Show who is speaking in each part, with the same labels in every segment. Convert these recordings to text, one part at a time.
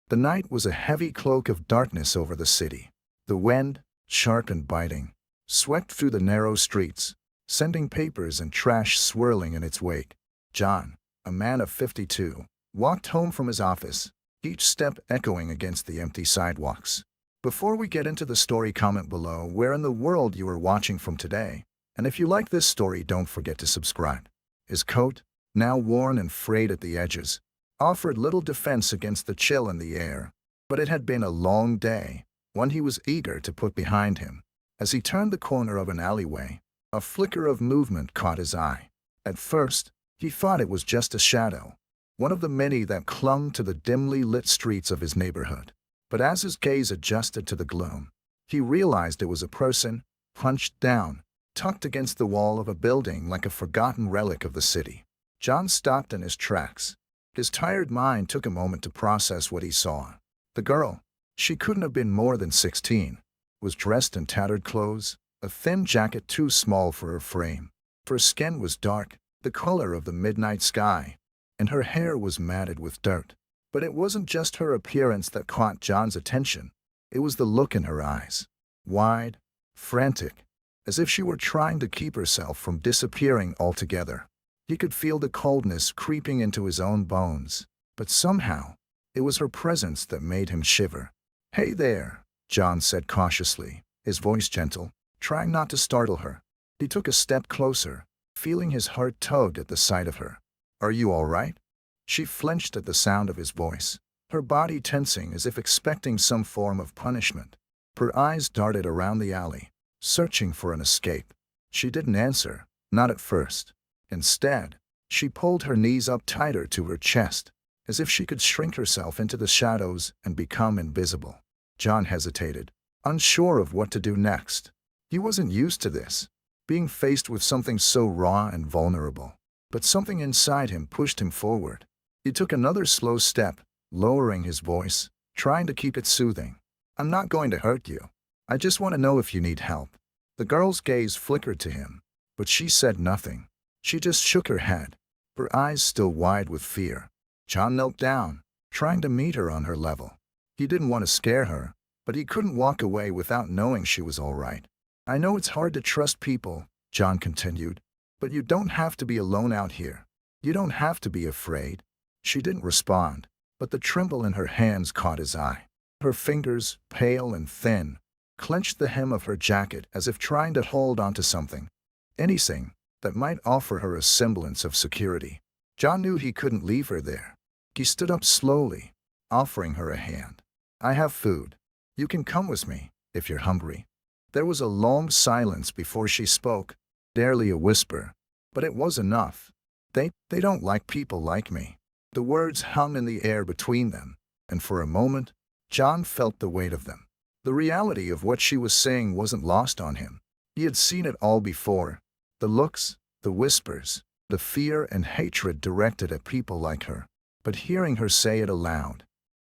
Speaker 1: The night was a heavy cloak of darkness over the city. The wind, sharp and biting, swept through the narrow streets, sending papers and trash swirling in its wake. John, a man of 52, walked home from his office, each step echoing against the empty sidewalks. Before we get into the story, comment below where in the world you are watching from today, and if you like this story, don't forget to subscribe. His coat, now worn and frayed at the edges, offered little defense against the chill in the air, but it had been a long day, one he was eager to put behind him. As he turned the corner of an alleyway, a flicker of movement caught his eye. At first, he thought it was just a shadow, one of the many that clung to the dimly lit streets of his neighborhood. But as his gaze adjusted to the gloom, he realized it was a person, hunched down, tucked against the wall of a building like a forgotten relic of the city. John stopped in his tracks. His tired mind took a moment to process what he saw. The girl, she couldn't have been more than 16, was dressed in tattered clothes, a thin jacket too small for her frame. Her skin was dark, the color of the midnight sky, and her hair was matted with dirt. But it wasn't just her appearance that caught John's attention. It was the look in her eyes. Wide, frantic, as if she were trying to keep herself from disappearing altogether. He could feel the coldness creeping into his own bones, but somehow, it was her presence that made him shiver. "Hey there," John said cautiously, his voice gentle, trying not to startle her. He took a step closer, feeling his heart tug at the sight of her. "Are you all right?" She flinched at the sound of his voice, her body tensing as if expecting some form of punishment. Her eyes darted around the alley, searching for an escape. She didn't answer, not at first. Instead, she pulled her knees up tighter to her chest, as if she could shrink herself into the shadows and become invisible. John hesitated, unsure of what to do next. He wasn't used to this, being faced with something so raw and vulnerable. But something inside him pushed him forward. He took another slow step, lowering his voice, trying to keep it soothing. "I'm not going to hurt you. I just want to know if you need help." The girl's gaze flickered to him, but she said nothing. She just shook her head, her eyes still wide with fear. John knelt down, trying to meet her on her level. He didn't want to scare her, but he couldn't walk away without knowing she was all right. "I know it's hard to trust people," John continued, "but you don't have to be alone out here. You don't have to be afraid." She didn't respond, but the tremble in her hands caught his eye. Her fingers, pale and thin, clenched the hem of her jacket as if trying to hold onto something, anything that might offer her a semblance of security. John knew he couldn't leave her there. He stood up slowly, offering her a hand. "I have food. You can come with me, if you're hungry." There was a long silence before she spoke, barely a whisper, but it was enough. They don't like people like me." The words hung in the air between them, and for a moment, John felt the weight of them. The reality of what she was saying wasn't lost on him. He had seen it all before. The looks, the whispers, the fear and hatred directed at people like her. But hearing her say it aloud,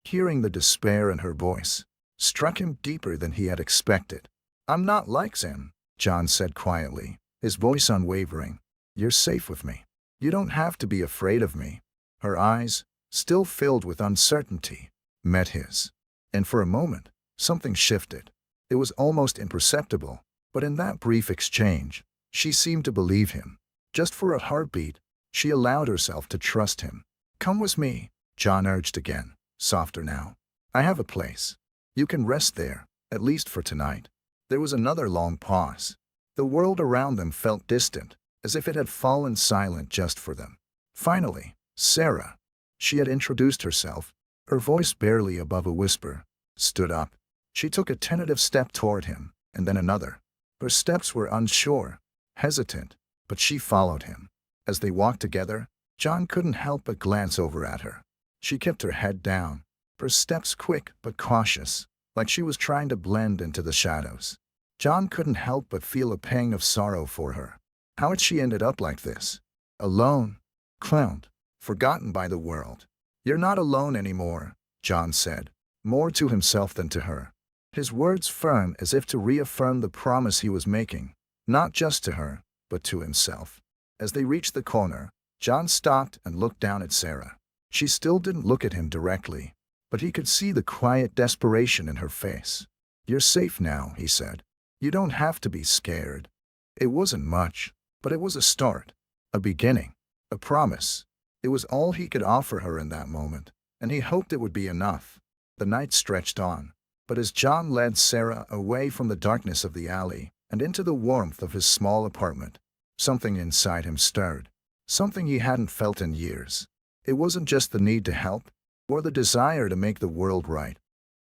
Speaker 1: hearing the despair in her voice, struck him deeper than he had expected. "I'm not like them," John said quietly, his voice unwavering. "You're safe with me. You don't have to be afraid of me." Her eyes, still filled with uncertainty, met his. And for a moment, something shifted. It was almost imperceptible, but in that brief exchange, she seemed to believe him. Just for a heartbeat, she allowed herself to trust him. "Come with me," John urged again, softer now. "I have a place. You can rest there, at least for tonight." There was another long pause. The world around them felt distant, as if it had fallen silent just for them. Finally, Sarah, she had introduced herself, her voice barely above a whisper, stood up. She took a tentative step toward him, and then another. Her steps were unsure, hesitant, but she followed him. As they walked together, John couldn't help but glance over at her. She kept her head down, her steps quick but cautious, like she was trying to blend into the shadows. John couldn't help but feel a pang of sorrow for her. How had she ended up like this? Alone, clowned, forgotten by the world. "You're not alone anymore," John said, more to himself than to her. His words firm as if to reaffirm the promise he was making, not just to her, but to himself. As they reached the corner, John stopped and looked down at Sarah. She still didn't look at him directly, but he could see the quiet desperation in her face. "You're safe now," he said. "You don't have to be scared." It wasn't much, but it was a start, a beginning, a promise. It was all he could offer her in that moment, and he hoped it would be enough. The night stretched on, but as John led Sarah away from the darkness of the alley and into the warmth of his small apartment, something inside him stirred, something he hadn't felt in years. It wasn't just the need to help or the desire to make the world right.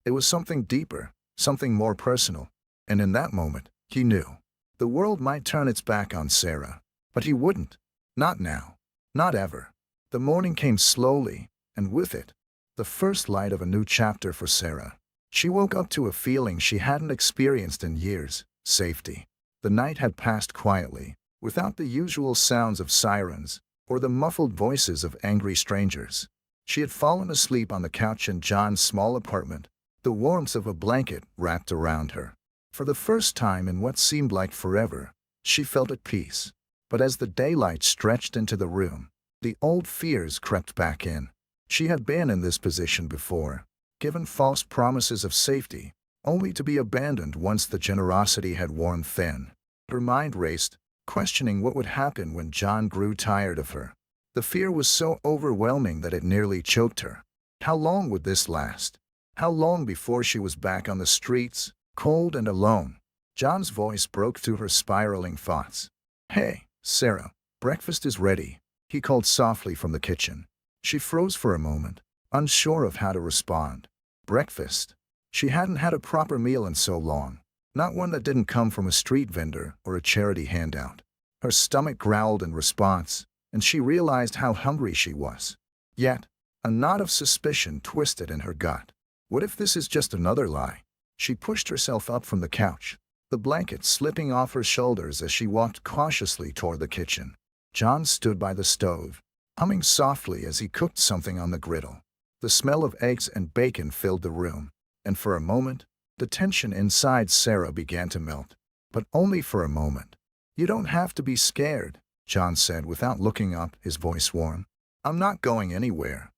Speaker 1: It was something deeper, something more personal, and in that moment, he knew. The world might turn its back on Sarah, but he wouldn't. Not now. Not ever. The morning came slowly, and with it, the first light of a new chapter for Sarah. She woke up to a feeling she hadn't experienced in years: safety. The night had passed quietly, without the usual sounds of sirens or the muffled voices of angry strangers. She had fallen asleep on the couch in John's small apartment, the warmth of a blanket wrapped around her. For the first time in what seemed like forever, she felt at peace. But as the daylight stretched into the room, the old fears crept back in. She had been in this position before, given false promises of safety, only to be abandoned once the generosity had worn thin. Her mind raced, questioning what would happen when John grew tired of her. The fear was so overwhelming that it nearly choked her. How long would this last? How long before she was back on the streets, cold and alone? John's voice broke through her spiraling thoughts. "Hey, Sarah, breakfast is ready," he called softly from the kitchen. She froze for a moment, unsure of how to respond. Breakfast? She hadn't had a proper meal in so long, not one that didn't come from a street vendor or a charity handout. Her stomach growled in response, and she realized how hungry she was. Yet, a knot of suspicion twisted in her gut. What if this is just another lie? She pushed herself up from the couch, the blanket slipping off her shoulders as she walked cautiously toward the kitchen. John stood by the stove, humming softly as he cooked something on the griddle. The smell of eggs and bacon filled the room, and for a moment, the tension inside Sarah began to melt. But only for a moment. "You don't have to be scared," John said without looking up, his voice warm. "I'm not going anywhere."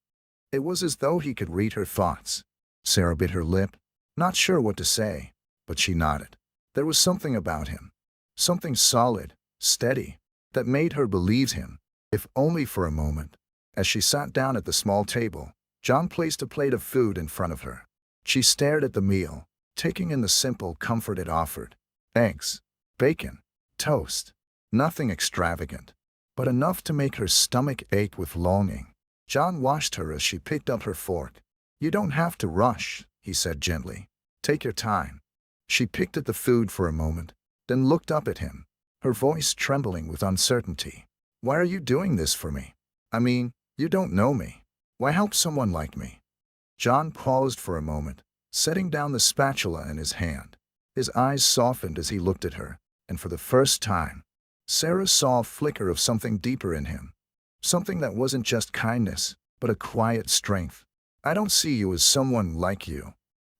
Speaker 1: It was as though he could read her thoughts. Sarah bit her lip, not sure what to say, but she nodded. There was something about him, something solid, steady, that made her believe him, if only for a moment. As she sat down at the small table, John placed a plate of food in front of her. She stared at the meal, taking in the simple comfort it offered. Eggs, bacon, toast. Nothing extravagant, but enough to make her stomach ache with longing. John watched her as she picked up her fork. "You don't have to rush," he said gently. "Take your time." She picked at the food for a moment, then looked up at him, her voice trembling with uncertainty. "Why are you doing this for me? I mean, you don't know me. Why help someone like me?" John paused for a moment, setting down the spatula in his hand. His eyes softened as he looked at her, and for the first time, Sarah saw a flicker of something deeper in him. Something that wasn't just kindness, but a quiet strength. "I don't see you as someone like you.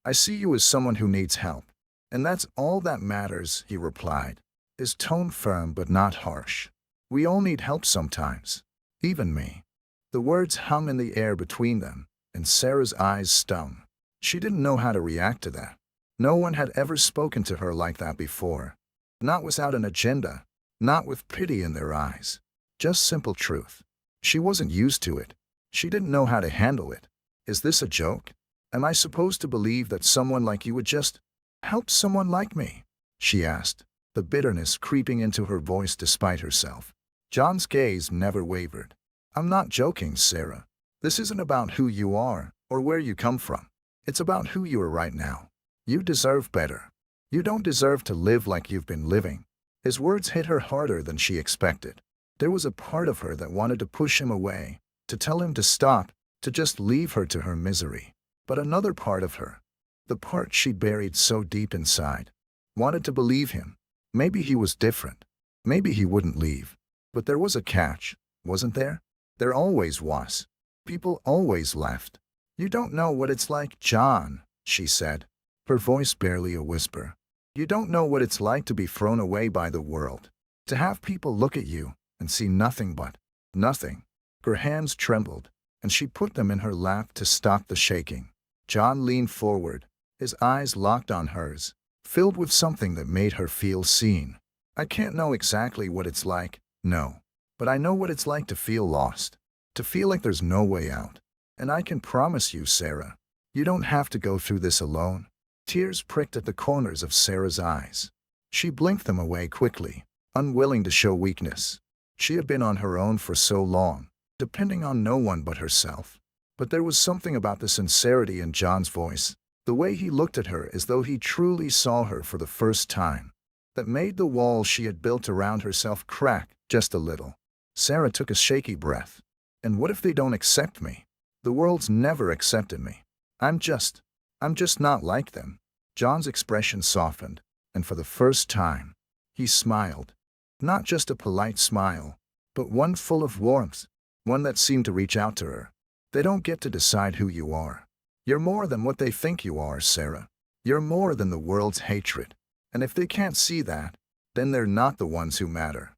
Speaker 1: I see you as someone who needs help. And that's all that matters," he replied, his tone firm but not harsh. "We all need help sometimes. Even me." The words hung in the air between them, and Sarah's eyes stung. She didn't know how to react to that. No one had ever spoken to her like that before. Not without an agenda, not with pity in their eyes. Just simple truth. She wasn't used to it. She didn't know how to handle it. "Is this a joke? Am I supposed to believe that someone like you would just help someone like me?" she asked, the bitterness creeping into her voice despite herself. John's gaze never wavered. "I'm not joking, Sarah. This isn't about who you are or where you come from. It's about who you are right now. You deserve better. You don't deserve to live like you've been living." His words hit her harder than she expected. There was a part of her that wanted to push him away, to tell him to stop, to just leave her to her misery. But another part of her, the part she'd buried so deep inside, wanted to believe him. Maybe he was different. Maybe he wouldn't leave. But there was a catch, wasn't there? There always was. People always left. "You don't know what it's like, John," she said, her voice barely a whisper. "You don't know what it's like to be thrown away by the world. To have people look at you and see nothing but nothing." Her hands trembled, and she put them in her lap to stop the shaking. John leaned forward, his eyes locked on hers, filled with something that made her feel seen. I can't know exactly what it's like, no. But I know what it's like to feel lost. To feel like there's no way out. And I can promise you, Sarah, you don't have to go through this alone. Tears pricked at the corners of Sarah's eyes. She blinked them away quickly, unwilling to show weakness. She had been on her own for so long, depending on no one but herself. But there was something about the sincerity in John's voice, the way he looked at her as though he truly saw her for the first time, that made the wall she had built around herself crack just a little. Sarah took a shaky breath. And what if they don't accept me? The world's never accepted me. I'm just not like them. John's expression softened, and for the first time, he smiled. Not just a polite smile, but one full of warmth, one that seemed to reach out to her. They don't get to decide who you are. You're more than what they think you are, Sarah. You're more than the world's hatred. And if they can't see that, then they're not the ones who matter.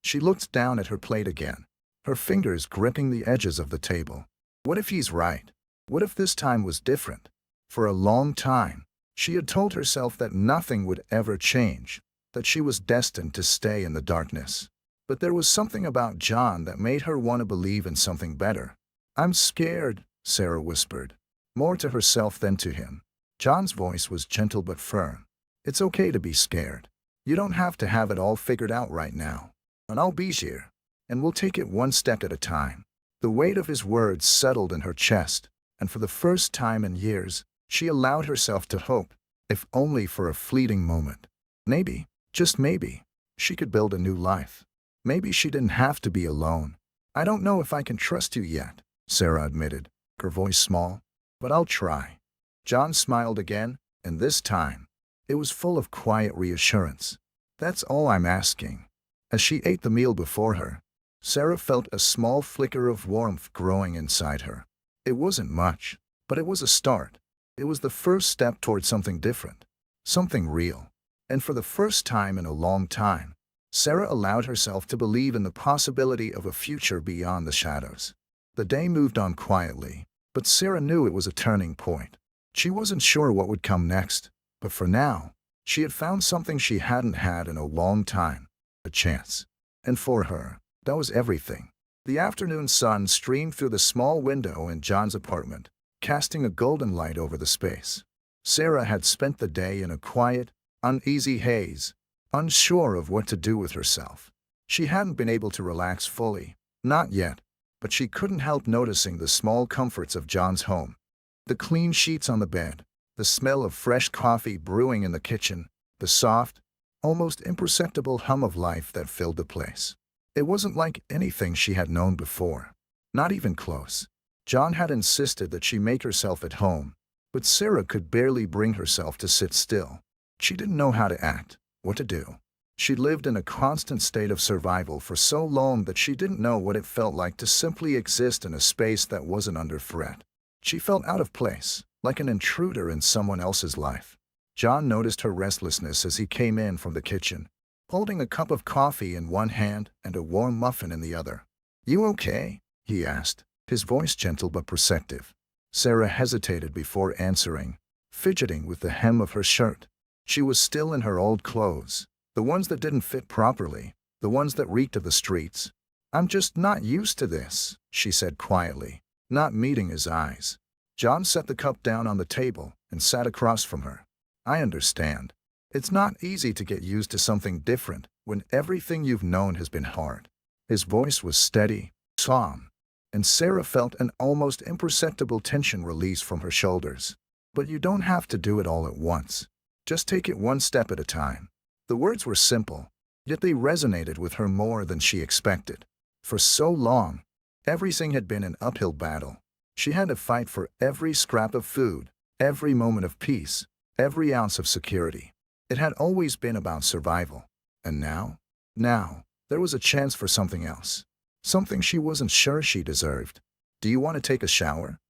Speaker 1: She looked down at her plate again, her fingers gripping the edges of the table. What if he's right? What if this time was different? For a long time, she had told herself that nothing would ever change, that she was destined to stay in the darkness. But there was something about John that made her want to believe in something better. I'm scared, Sarah whispered, more to herself than to him. John's voice was gentle but firm. It's okay to be scared. You don't have to have it all figured out right now. And I'll be here. And we'll take it one step at a time. The weight of his words settled in her chest, and for the first time in years, she allowed herself to hope, if only for a fleeting moment. Maybe, just maybe, she could build a new life. Maybe she didn't have to be alone. I don't know if I can trust you yet, Sarah admitted, her voice small, but I'll try. John smiled again, and this time, it was full of quiet reassurance. That's all I'm asking. As she ate the meal before her, Sarah felt a small flicker of warmth growing inside her. It wasn't much, but it was a start. It was the first step toward something different, something real. And for the first time in a long time, Sarah allowed herself to believe in the possibility of a future beyond the shadows. The day moved on quietly, but Sarah knew it was a turning point. She wasn't sure what would come next, but for now, she had found something she hadn't had in a long time, a chance. And for her, that was everything. The afternoon sun streamed through the small window in John's apartment, casting a golden light over the space. Sarah had spent the day in a quiet, uneasy haze, unsure of what to do with herself. She hadn't been able to relax fully, not yet, but she couldn't help noticing the small comforts of John's home. The clean sheets on the bed, the smell of fresh coffee brewing in the kitchen, the soft, almost imperceptible hum of life that filled the place. It wasn't like anything she had known before, not even close. John had insisted that she make herself at home, but Sarah could barely bring herself to sit still. She didn't know how to act, what to do. She lived in a constant state of survival for so long that she didn't know what it felt like to simply exist in a space that wasn't under threat. She felt out of place, like an intruder in someone else's life. John noticed her restlessness as he came in from the kitchen, holding a cup of coffee in one hand and a warm muffin in the other. "You okay?" he asked, his voice gentle but perceptive. Sarah hesitated before answering, fidgeting with the hem of her shirt. She was still in her old clothes, the ones that didn't fit properly, the ones that reeked of the streets. "I'm just not used to this," she said quietly, not meeting his eyes. John set the cup down on the table and sat across from her. "I understand. It's not easy to get used to something different when everything you've known has been hard." His voice was steady, calm, and Sarah felt an almost imperceptible tension release from her shoulders. "But you don't have to do it all at once. Just take it one step at a time." The words were simple, yet they resonated with her more than she expected. For so long, everything had been an uphill battle. She had to fight for every scrap of food, every moment of peace, every ounce of security. It had always been about survival. And now, there was a chance for something else. Something she wasn't sure she deserved. "Do you want to take a shower?"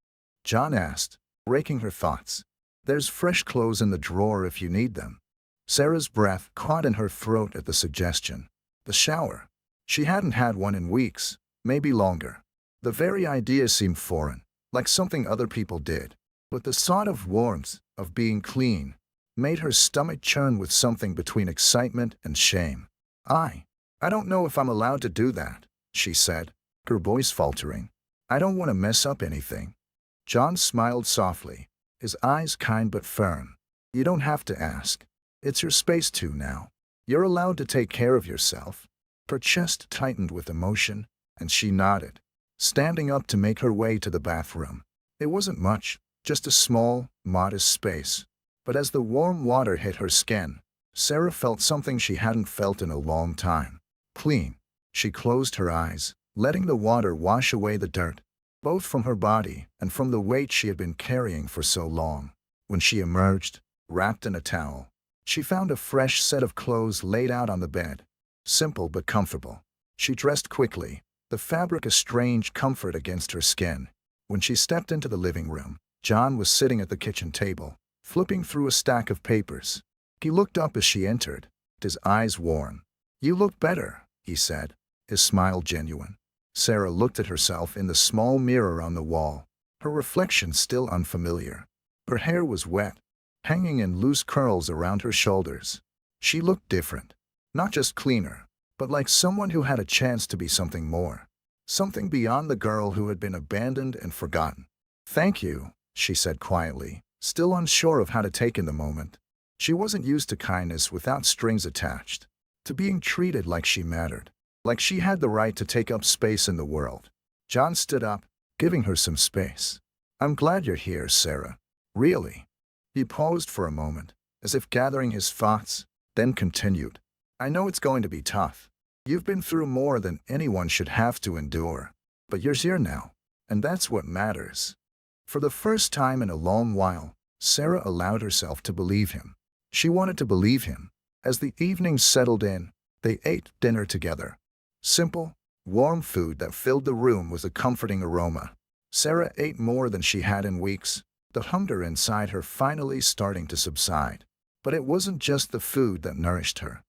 Speaker 1: John asked, raking her thoughts. "There's fresh clothes in the drawer if you need them." Sarah's breath caught in her throat at the suggestion. The shower. She hadn't had one in weeks, maybe longer. The very idea seemed foreign, like something other people did. But the thought of warmth, of being clean, made her stomach churn with something between excitement and shame. I don't know if I'm allowed to do that, she said, her voice faltering. I don't want to mess up anything. John smiled softly, his eyes kind but firm. You don't have to ask. It's your space too now. You're allowed to take care of yourself. Her chest tightened with emotion, and she nodded, standing up to make her way to the bathroom. It wasn't much, just a small, modest space. But as the warm water hit her skin, Sarah felt something she hadn't felt in a long time. Clean. She closed her eyes, letting the water wash away the dirt, both from her body and from the weight she had been carrying for so long. When she emerged, wrapped in a towel, she found a fresh set of clothes laid out on the bed. Simple but comfortable. She dressed quickly, the fabric a strange comfort against her skin. When she stepped into the living room, John was sitting at the kitchen table, flipping through a stack of papers. He looked up as she entered, his eyes warm. You look better, he said, his smile genuine. Sarah looked at herself in the small mirror on the wall, her reflection still unfamiliar. Her hair was wet, hanging in loose curls around her shoulders. She looked different, not just cleaner, but like someone who had a chance to be something more, something beyond the girl who had been abandoned and forgotten. Thank you, she said quietly, still unsure of how to take in the moment. She wasn't used to kindness without strings attached, to being treated like she mattered, like she had the right to take up space in the world. John stood up, giving her some space. I'm glad you're here, Sarah. Really? He paused for a moment, as if gathering his thoughts, then continued. I know it's going to be tough. You've been through more than anyone should have to endure. But you're here now, and that's what matters. For the first time in a long while, Sarah allowed herself to believe him. She wanted to believe him. As the evening settled in, they ate dinner together. Simple, warm food that filled the room with a comforting aroma. Sarah ate more than she had in weeks, the hunger inside her finally starting to subside. But it wasn't just the food that nourished her.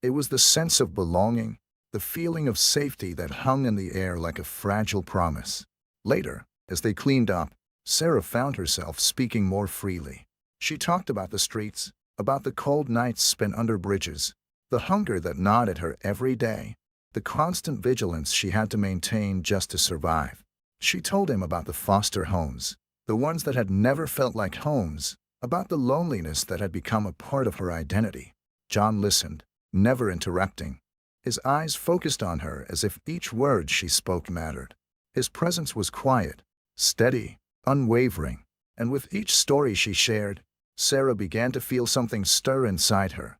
Speaker 1: It was the sense of belonging, the feeling of safety that hung in the air like a fragile promise. Later, as they cleaned up, Sarah found herself speaking more freely. She talked about the streets, about the cold nights spent under bridges, the hunger that gnawed at her every day, the constant vigilance she had to maintain just to survive. She told him about the foster homes, the ones that had never felt like homes, about the loneliness that had become a part of her identity. John listened, never interrupting. His eyes focused on her as if each word she spoke mattered. His presence was quiet, steady, unwavering, and with each story she shared, Sarah began to feel something stir inside her.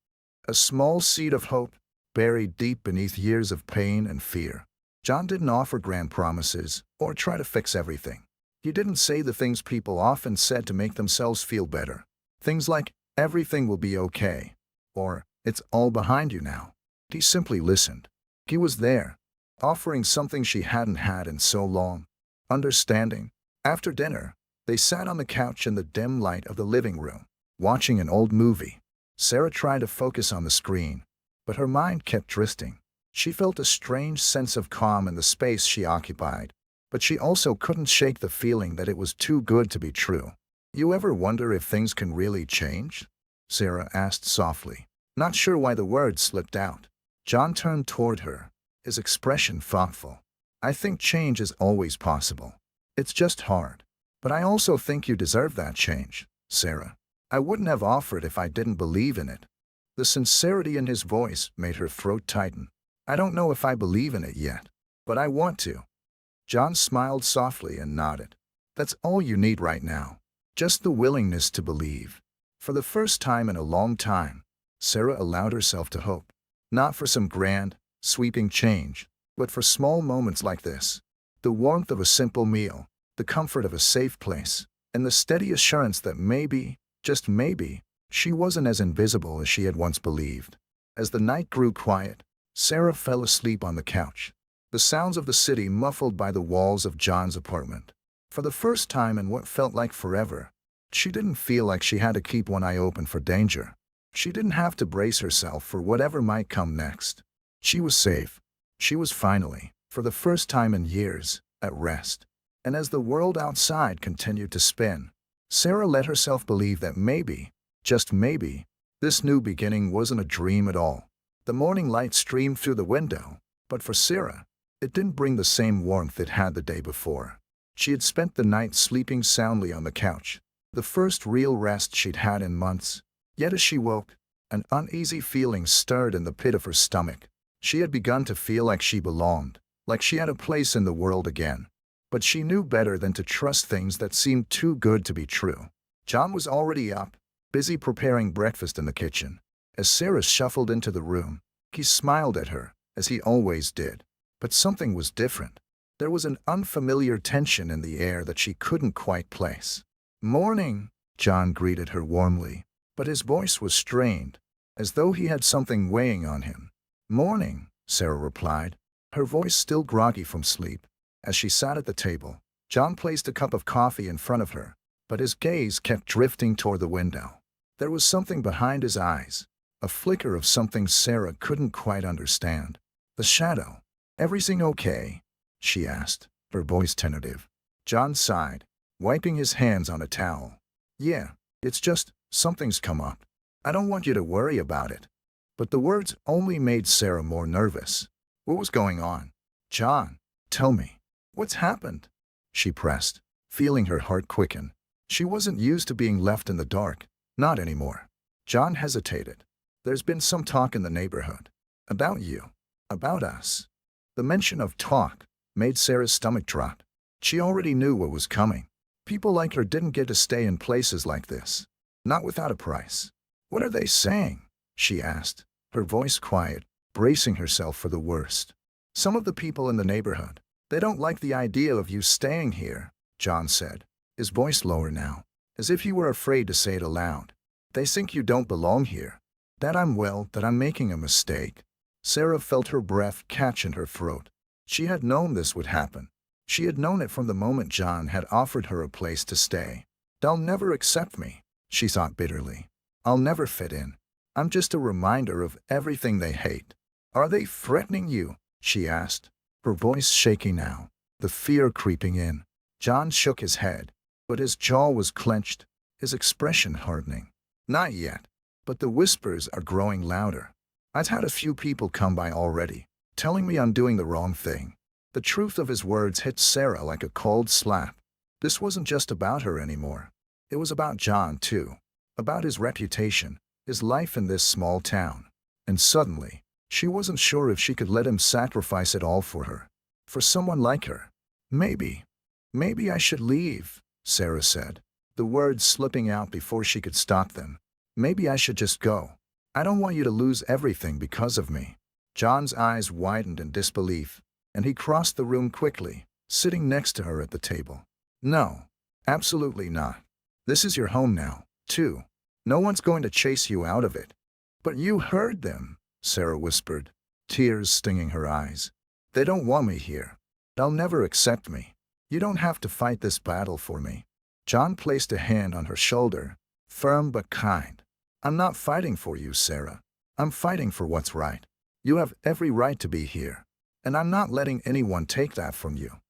Speaker 1: A small seed of hope, buried deep beneath years of pain and fear. John didn't offer grand promises or try to fix everything. He didn't say the things people often said to make themselves feel better. Things like, everything will be okay, or it's all behind you now. He simply listened. He was there, offering something she hadn't had in so long. Understanding. After dinner, they sat on the couch in the dim light of the living room, watching an old movie. Sarah tried to focus on the screen, but her mind kept drifting. She felt a strange sense of calm in the space she occupied, but she also couldn't shake the feeling that it was too good to be true. You ever wonder if things can really change? Sarah asked softly, not sure why the words slipped out. John turned toward her, his expression thoughtful. I think change is always possible. It's just hard. But I also think you deserve that change, Sarah. I wouldn't have offered if I didn't believe in it. The sincerity in his voice made her throat tighten. I don't know if I believe in it yet, but I want to. John smiled softly and nodded. That's all you need right now. Just the willingness to believe. For the first time in a long time, Sarah allowed herself to hope. Not for some grand, sweeping change, but for small moments like this. The warmth of a simple meal, the comfort of a safe place, and the steady assurance that maybe, just maybe, she wasn't as invisible as she had once believed. As the night grew quiet, Sarah fell asleep on the couch, the sounds of the city muffled by the walls of John's apartment. For the first time in what felt like forever, she didn't feel like she had to keep one eye open for danger. She didn't have to brace herself for whatever might come next. She was safe. She was finally, for the first time in years, at rest. And as the world outside continued to spin, Sarah let herself believe that maybe, just maybe, this new beginning wasn't a dream at all. The morning light streamed through the window, but for Sarah, it didn't bring the same warmth it had the day before. She had spent the night sleeping soundly on the couch, the first real rest she'd had in months. Yet as she woke, an uneasy feeling stirred in the pit of her stomach. She had begun to feel like she belonged, like she had a place in the world again. But she knew better than to trust things that seemed too good to be true. John was already up, busy preparing breakfast in the kitchen. As Sarah shuffled into the room, he smiled at her, as he always did. But something was different. There was an unfamiliar tension in the air that she couldn't quite place. "Morning," John greeted her warmly, but his voice was strained, as though he had something weighing on him. "Morning," Sarah replied, her voice still groggy from sleep. As she sat at the table, John placed a cup of coffee in front of her, but his gaze kept drifting toward the window. There was something behind his eyes, a flicker of something Sarah couldn't quite understand. The shadow. "Everything okay?" she asked, her voice tentative. John sighed, wiping his hands on a towel. "Yeah, it's just, something's come up. I don't want you to worry about it." But the words only made Sarah more nervous. What was going on? "John, tell me. What's happened?" she pressed, feeling her heart quicken. She wasn't used to being left in the dark, not anymore. John hesitated. "There's been some talk in the neighborhood. About you. About us." The mention of talk made Sarah's stomach drop. She already knew what was coming. People like her didn't get to stay in places like this. Not without a price. "What are they saying?" she asked, her voice quiet, bracing herself for the worst. "Some of the people in the neighborhood. They don't like the idea of you staying here," John said, his voice lower now, as if he were afraid to say it aloud. "They think you don't belong here. That I'm making a mistake." Sarah felt her breath catch in her throat. She had known this would happen. She had known it from the moment John had offered her a place to stay. "They'll never accept me," she thought bitterly. "I'll never fit in. I'm just a reminder of everything they hate." "Are they threatening you?" she asked, her voice shaky now, the fear creeping in. John shook his head, but his jaw was clenched, his expression hardening. "Not yet, but the whispers are growing louder. I've had a few people come by already, telling me I'm doing the wrong thing." The truth of his words hit Sarah like a cold slap. This wasn't just about her anymore. It was about John, too. About his reputation, his life in this small town. And suddenly, she wasn't sure if she could let him sacrifice it all for her. For someone like her. Maybe I should leave," Sarah said, the words slipping out before she could stop them. "Maybe I should just go. I don't want you to lose everything because of me." John's eyes widened in disbelief, and he crossed the room quickly, sitting next to her at the table. "No, absolutely not. This is your home now, too. No one's going to chase you out of it." "But you heard them," Sarah whispered, tears stinging her eyes. "They don't want me here. They'll never accept me. You don't have to fight this battle for me." John placed a hand on her shoulder, firm but kind. "I'm not fighting for you, Sarah. I'm fighting for what's right. You have every right to be here, and I'm not letting anyone take that from you."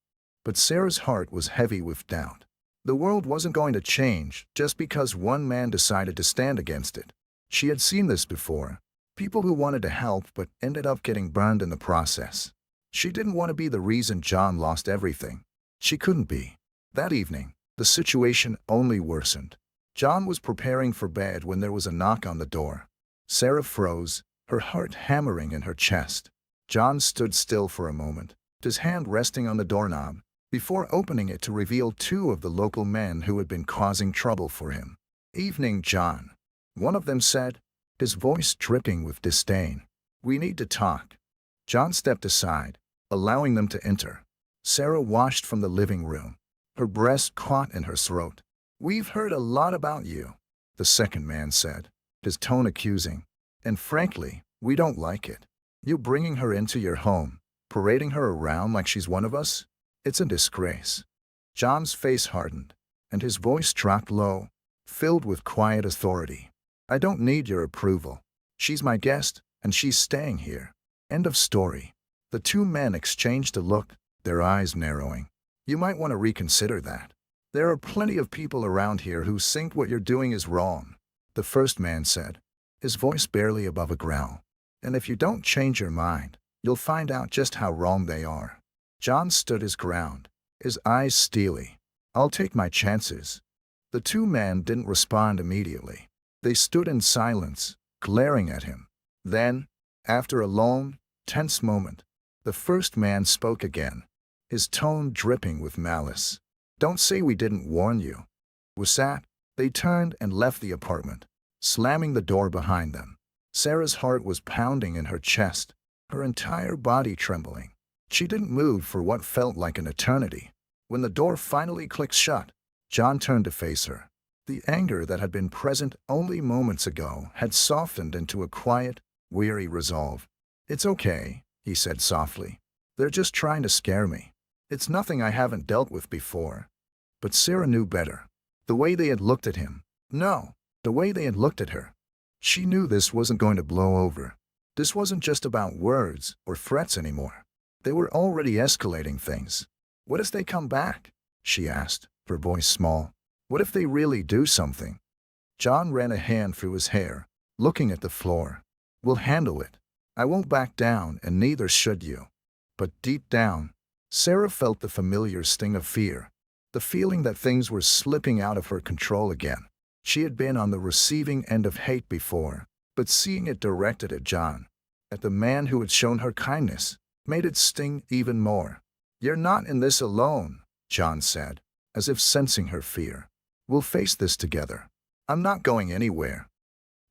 Speaker 1: But Sarah's heart was heavy with doubt. The world wasn't going to change just because one man decided to stand against it. She had seen this before. People who wanted to help but ended up getting burned in the process. She didn't want to be the reason John lost everything. She couldn't be. That evening, the situation only worsened. John was preparing for bed when there was a knock on the door. Sarah froze, her heart hammering in her chest. John stood still for a moment, his hand resting on the doorknob, before opening it to reveal two of the local men who had been causing trouble for him. "Evening, John," one of them said, his voice dripping with disdain. "We need to talk." John stepped aside, allowing them to enter. Sarah washed from the living room, her breast caught in her throat. "We've heard a lot about you," the second man said, his tone accusing. "And frankly, we don't like it. You bringing her into your home, parading her around like she's one of us? It's a disgrace." John's face hardened, and his voice dropped low, filled with quiet authority. "I don't need your approval. She's my guest, and she's staying here. End of story." The two men exchanged a look, their eyes narrowing. "You might want to reconsider that." There are plenty of people around here who think what you're doing is wrong, the first man said, his voice barely above a growl. And if you don't change your mind, you'll find out just how wrong they are. John stood his ground, his eyes steely. I'll take my chances. The two men didn't respond immediately. They stood in silence, glaring at him. Then, after a long, tense moment, the first man spoke again, his tone dripping with malice. Don't say we didn't warn you. With that, they turned and left the apartment, slamming the door behind them. Sarah's heart was pounding in her chest, her entire body trembling. She didn't move for what felt like an eternity. When the door finally clicked shut, John turned to face her. The anger that had been present only moments ago had softened into a quiet, weary resolve. It's okay, he said softly. They're just trying to scare me. It's nothing I haven't dealt with before. But Sarah knew better. The way they had looked at him. No, the way they had looked at her. She knew this wasn't going to blow over. This wasn't just about words or threats anymore. They were already escalating things. What if they come back? She asked, her voice small. What if they really do something? John ran a hand through his hair, looking at the floor. We'll handle it. I won't back down, and neither should you. But deep down, Sarah felt the familiar sting of fear, the feeling that things were slipping out of her control again. She had been on the receiving end of hate before, but seeing it directed at John, at the man who had shown her kindness, made it sting even more. You're not in this alone, John said, as if sensing her fear. We'll face this together. I'm not going anywhere.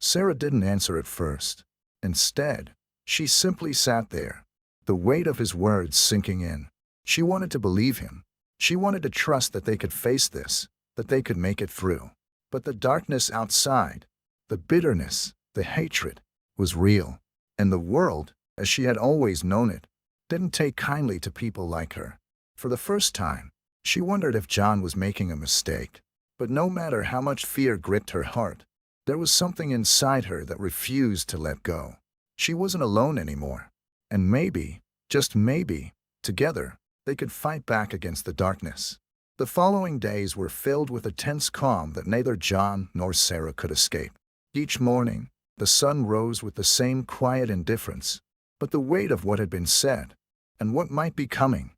Speaker 1: Sarah didn't answer at first. Instead, she simply sat there, the weight of his words sinking in. She wanted to believe him. She wanted to trust that they could face this, that they could make it through. But the darkness outside, the bitterness, the hatred, was real. And the world, as she had always known it, didn't take kindly to people like her. For the first time, she wondered if John was making a mistake. But no matter how much fear gripped her heart, there was something inside her that refused to let go. She wasn't alone anymore. And maybe, just maybe, together, they could fight back against the darkness. The following days were filled with a tense calm that neither John nor Sarah could escape. Each morning, the sun rose with the same quiet indifference, but the weight of what had been said, and what might be coming,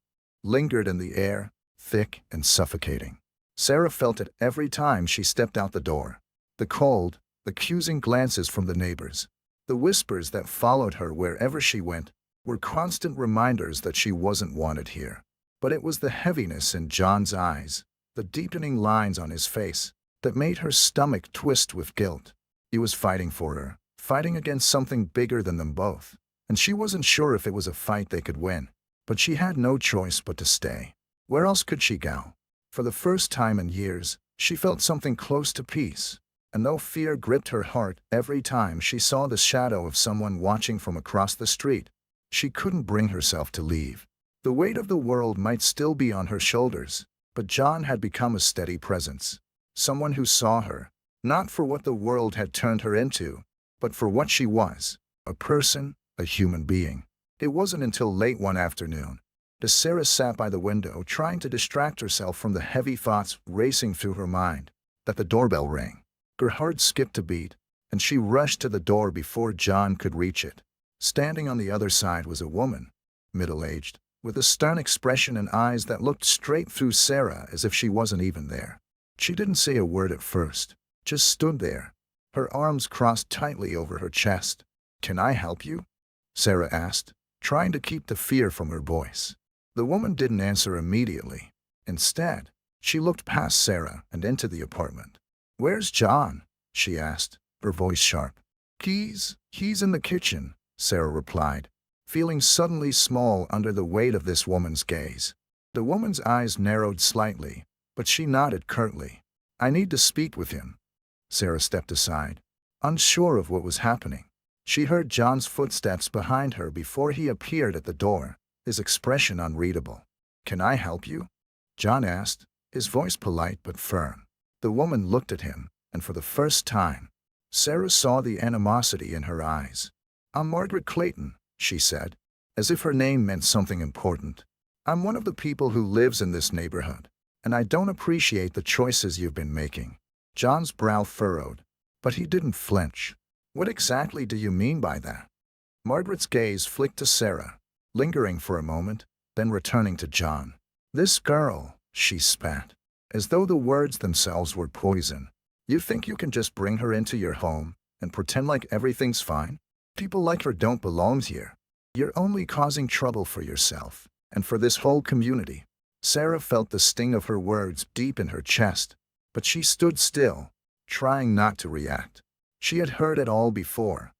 Speaker 1: lingered in the air, thick and suffocating. Sarah felt it every time she stepped out the door. The cold, accusing glances from the neighbors, the whispers that followed her wherever she went, were constant reminders that she wasn't wanted here. But it was the heaviness in John's eyes, the deepening lines on his face, that made her stomach twist with guilt. He was fighting for her, fighting against something bigger than them both, and she wasn't sure if it was a fight they could win. But she had no choice but to stay. Where else could she go? For the first time in years, she felt something close to peace. And though fear gripped her heart every time she saw the shadow of someone watching from across the street, she couldn't bring herself to leave. The weight of the world might still be on her shoulders, but John had become a steady presence. Someone who saw her, not for what the world had turned her into, but for what she was, a person, a human being. It wasn't until late one afternoon, as Sarah sat by the window trying to distract herself from the heavy thoughts racing through her mind, that the doorbell rang. Her heart skipped a beat, and she rushed to the door before John could reach it. Standing on the other side was a woman, middle-aged, with a stern expression and eyes that looked straight through Sarah as if she wasn't even there. She didn't say a word at first, just stood there, her arms crossed tightly over her chest. "Can I help you?" Sarah asked, trying to keep the fear from her voice. The woman didn't answer immediately. Instead, she looked past Sarah and into the apartment. "Where's John?" she asked, her voice sharp. He's in the kitchen," Sarah replied, feeling suddenly small under the weight of this woman's gaze. The woman's eyes narrowed slightly, but she nodded curtly. "I need to speak with him." Sarah stepped aside, unsure of what was happening. She heard John's footsteps behind her before he appeared at the door, his expression unreadable. "Can I help you?" John asked, his voice polite but firm. The woman looked at him, and for the first time, Sarah saw the animosity in her eyes. "I'm Margaret Clayton," she said, as if her name meant something important. "I'm one of the people who lives in this neighborhood. and I don't appreciate the choices you've been making." John's brow furrowed, but he didn't flinch. "What exactly do you mean by that?" Margaret's gaze flicked to Sarah, lingering for a moment, then returning to John. "This girl," she spat, as though the words themselves were poison. "You think you can just bring her into your home and pretend like everything's fine? People like her don't belong here. You're only causing trouble for yourself and for this whole community." Sarah felt the sting of her words deep in her chest, but she stood still, trying not to react. She had heard it all before.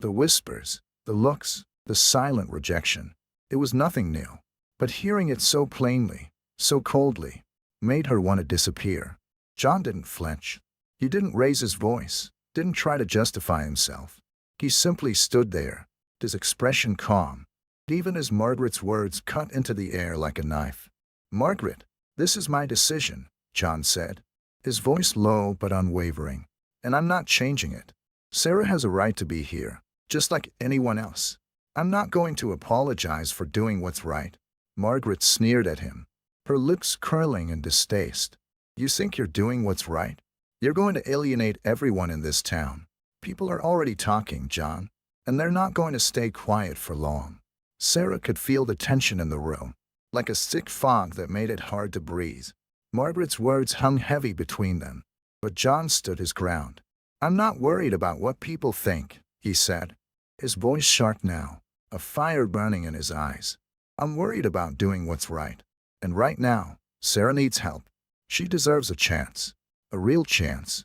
Speaker 1: The whispers, the looks, the silent rejection. It was nothing new, but hearing it so plainly, so coldly, made her want to disappear. John didn't flinch. He didn't raise his voice, didn't try to justify himself. He simply stood there, his expression calm, even as Margaret's words cut into the air like a knife. "Margaret, this is my decision," John said, his voice low but unwavering, "and I'm not changing it. Sarah has a right to be here, just like anyone else. I'm not going to apologize for doing what's right." Margaret sneered at him, her lips curling in distaste. "You think you're doing what's right? You're going to alienate everyone in this town. People are already talking, John, and they're not going to stay quiet for long." Sarah could feel the tension in the room, like a thick fog that made it hard to breathe. Margaret's words hung heavy between them, but John stood his ground. "I'm not worried about what people think," he said, his voice sharp now, a fire burning in his eyes. "I'm worried about doing what's right. And right now, Sarah needs help. She deserves a chance. A real chance."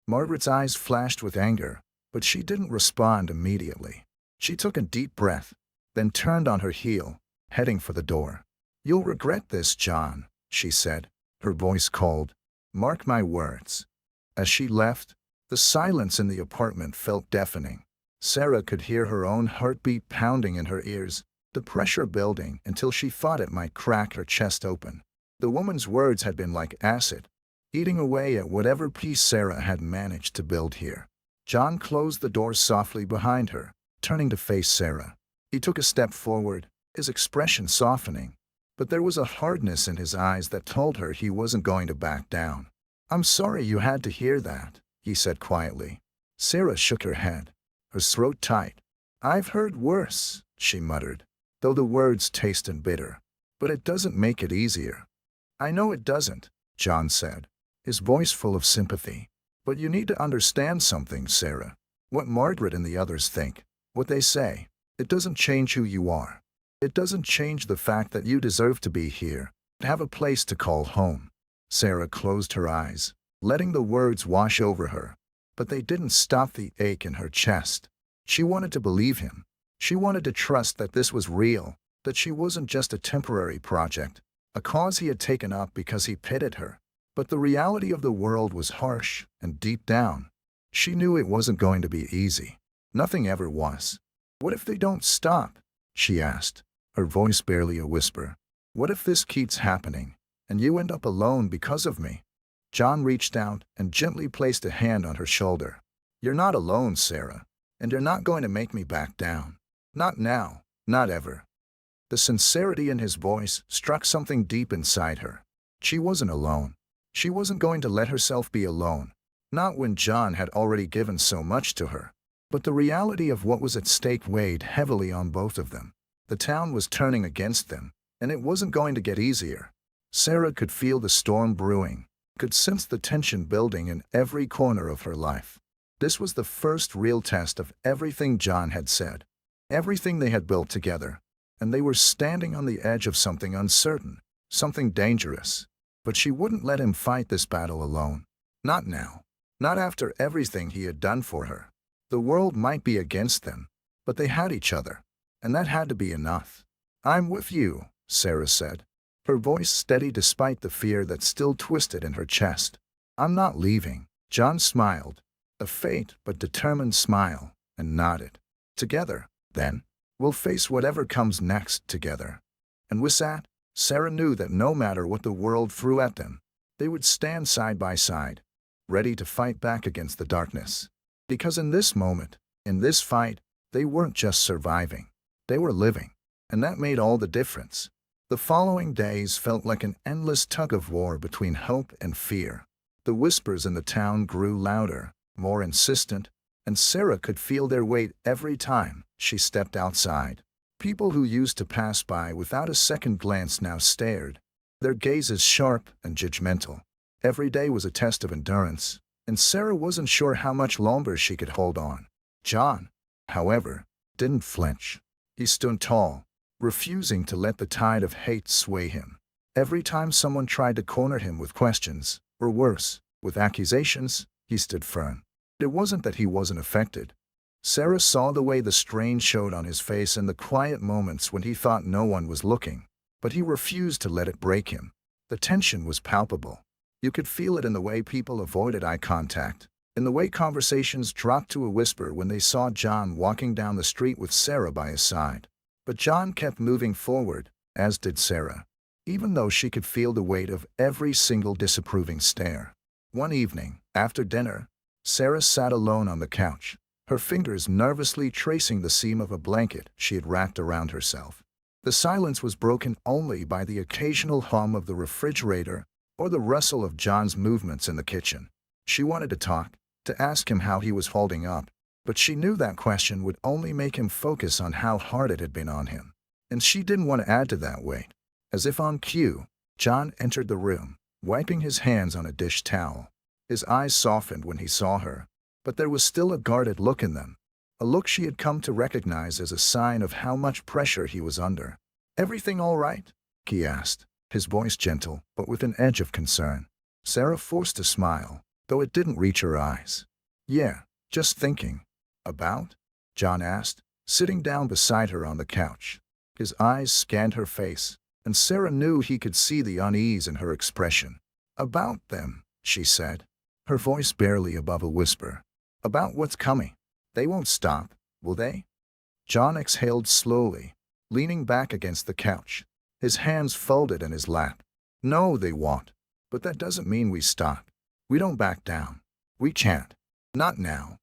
Speaker 1: Margaret's eyes flashed with anger, but she didn't respond immediately. She took a deep breath, then turned on her heel, heading for the door. "You'll regret this, John," she said, her voice cold. "Mark my words." As she left, the silence in the apartment felt deafening. Sarah could hear her own heartbeat pounding in her ears, the pressure building until she thought it might crack her chest open. The woman's words had been like acid, eating away at whatever peace Sarah had managed to build here. John closed the door softly behind her, turning to face Sarah. He took a step forward, his expression softening, but there was a hardness in his eyes that told her he wasn't going to back down. "I'm sorry you had to hear that," he said quietly. Sarah shook her head, her throat tight. "I've heard worse," she muttered, though the words tasted bitter. "But it doesn't make it easier." "I know it doesn't," John said, his voice full of sympathy. "But you need to understand something, Sarah. What Margaret and the others think, what they say, it doesn't change who you are. It doesn't change the fact that you deserve to be here, to have a place to call home." Sarah closed her eyes, letting the words wash over her, but they didn't stop the ache in her chest. She wanted to believe him. She wanted to trust that this was real, that she wasn't just a temporary project, a cause he had taken up because he pitied her. But the reality of the world was harsh, and deep down, she knew it wasn't going to be easy. Nothing ever was. "What if they don't stop?" she asked, her voice barely a whisper. "What if this keeps happening, and you end up alone because of me?" John reached out and gently placed a hand on her shoulder. "You're not alone, Sarah, and you're not going to make me back down. Not now, not ever." The sincerity in his voice struck something deep inside her. She wasn't alone. She wasn't going to let herself be alone, not when John had already given so much to her. But the reality of what was at stake weighed heavily on both of them. The town was turning against them, and it wasn't going to get easier. Sarah could feel the storm brewing, could sense the tension building in every corner of her life. This was the first real test of everything John had said, everything they had built together, and they were standing on the edge of something uncertain, something dangerous. But she wouldn't let him fight this battle alone. Not now. Not after everything he had done for her. The world might be against them, but they had each other, and that had to be enough. "I'm with you," Sarah said, her voice steady despite the fear that still twisted in her chest. "I'm not leaving." John smiled, a faint but determined smile, and nodded. "Together, then, we'll face whatever comes next together." And with that, Sarah knew that no matter what the world threw at them, they would stand side by side, ready to fight back against the darkness. Because in this moment, in this fight, they weren't just surviving. They were living, and that made all the difference. The following days felt like an endless tug-of-war between hope and fear. The whispers in the town grew louder, more insistent, and Sarah could feel their weight every time she stepped outside. People who used to pass by without a second glance now stared, their gazes sharp and judgmental. Every day was a test of endurance, and Sarah wasn't sure how much longer she could hold on. John, however, didn't flinch. He stood tall, refusing to let the tide of hate sway him. Every time someone tried to corner him with questions, or worse, with accusations, he stood firm. It wasn't that he wasn't affected. Sarah saw the way the strain showed on his face in the quiet moments when he thought no one was looking, but he refused to let it break him. The tension was palpable. You could feel it in the way people avoided eye contact, in the way conversations dropped to a whisper when they saw John walking down the street with Sarah by his side. But John kept moving forward, as did Sarah, even though she could feel the weight of every single disapproving stare. One evening, after dinner, Sarah sat alone on the couch, her fingers nervously tracing the seam of a blanket she had wrapped around herself. The silence was broken only by the occasional hum of the refrigerator or the rustle of John's movements in the kitchen. She wanted to talk, to ask him how he was holding up, but she knew that question would only make him focus on how hard it had been on him. And she didn't want to add to that weight. As if on cue, John entered the room, wiping his hands on a dish towel. His eyes softened when he saw her, but there was still a guarded look in them, a look she had come to recognize as a sign of how much pressure he was under. "Everything all right?" he asked, his voice gentle but with an edge of concern. Sarah forced a smile, though it didn't reach her eyes. "Yeah, just thinking." "About?" John asked, sitting down beside her on the couch. His eyes scanned her face, and Sarah knew he could see the unease in her expression. "About them," she said, her voice barely above a whisper. "About what's coming. They won't stop, will they?" John exhaled slowly, leaning back against the couch, his hands folded in his lap. "No, they won't. But that doesn't mean we stop. We don't back down. We can't. Not now."